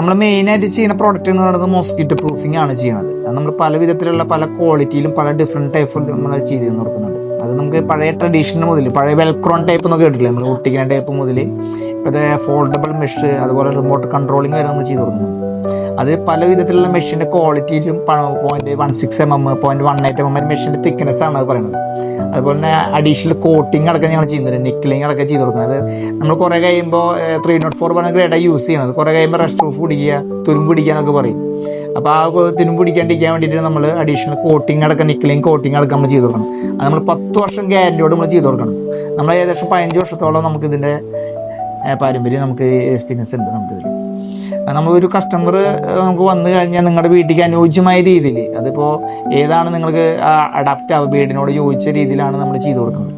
നമ്മൾ മെയിനായിട്ട് ചെയ്യുന്ന പ്രോഡക്റ്റ് എന്ന് പറയുന്നത് മോസ്കിറ്റോ പ്രൂഫിംഗ് ആണ് ചെയ്യുന്നത്. അത് നമ്മൾ പല വിധത്തിലുള്ള പല ക്വാളിറ്റിയിലും പല ഡിഫറെൻറ്റ് ടൈപ്പ് നമ്മൾ ചെയ്ത് കൊടുക്കുന്നുണ്ട്. അത് നമുക്ക് പഴയ ട്രഡീഷണൽ മുതൽ പഴയ വെൽക്രോൺ ടൈപ്പ് എന്നൊക്കെ കേട്ടില്ലേ, നമ്മൾ ഒട്ടിക്കുന്ന ടൈപ്പ് മുതൽ ഇപ്പോഴത്തെ ഫോൾഡബിൾ മെഷ്, അതുപോലെ റിമോട്ട് കൺട്രോളിങ് വരെ നമ്മൾ ചെയ്ത് കൊടുക്കുന്നു. അത് പല വിധത്തിലുള്ള മെഷീൻ്റെ ക്വാളിറ്റിയിലും 0.16 mm 0.18 mm മെഷീൻ്റെ തിക്നെസ് ആണ് അത് പറയുന്നത്. അതുപോലെ തന്നെ അഡീഷണൽ കോട്ടിങ് അടക്കം ഞങ്ങൾ ചെയ്യുന്നുണ്ട്, നിക്കിളിങ് അടക്കം ചെയ്ത് കൊടുക്കുന്നത്. അത് നമ്മൾ കുറേ കഴിയുമ്പോൾ 304 പറഞ്ഞ ഗ്രേഡാണ് യൂസ് ചെയ്യുന്നത്. കുറേ കഴിയുമ്പോൾ റെസ്റ്റ് ഓഫ് പിടിക്കുക, തുരുമ്പ് പിടിക്കുക എന്നൊക്കെ പറയും. അപ്പോൾ ആ തുരുമ്പ് പിടിക്കാണ്ടിരിക്കാൻ വേണ്ടിയിട്ട് നമ്മൾ അഡീഷണൽ കോട്ടിങ് അടക്കം നിക്കിളിങ് കോട്ടിങ് അടക്കം നമ്മൾ ചെയ്ത് കൊടുക്കണം. അത് നമ്മൾ 10 വർഷം ഗ്യാരൻറ്റിയോട് നമ്മൾ ചെയ്ത് കൊടുക്കണം. നമ്മൾ ഏകദേശം 15 വർഷത്തോളം നമുക്കിതിൻ്റെ പാരമ്പര്യം, നമുക്ക് എക്സ്പീരിയൻസ് ഉണ്ട് നമുക്കിതിൽ. നമ്മളൊരു കസ്റ്റമർ നമുക്ക് വന്നു കഴിഞ്ഞാൽ നിങ്ങളുടെ വീട്ടിലേക്ക് അനുയോജ്യമായ രീതിയിൽ, അതിപ്പോൾ ഏതാണ് നിങ്ങൾക്ക് അഡാപ്റ്റ് ആവുക, വീടിനോട് യോജിച്ച രീതിയിലാണ് നമ്മൾ ചെയ്ത് കൊടുക്കുന്നത്.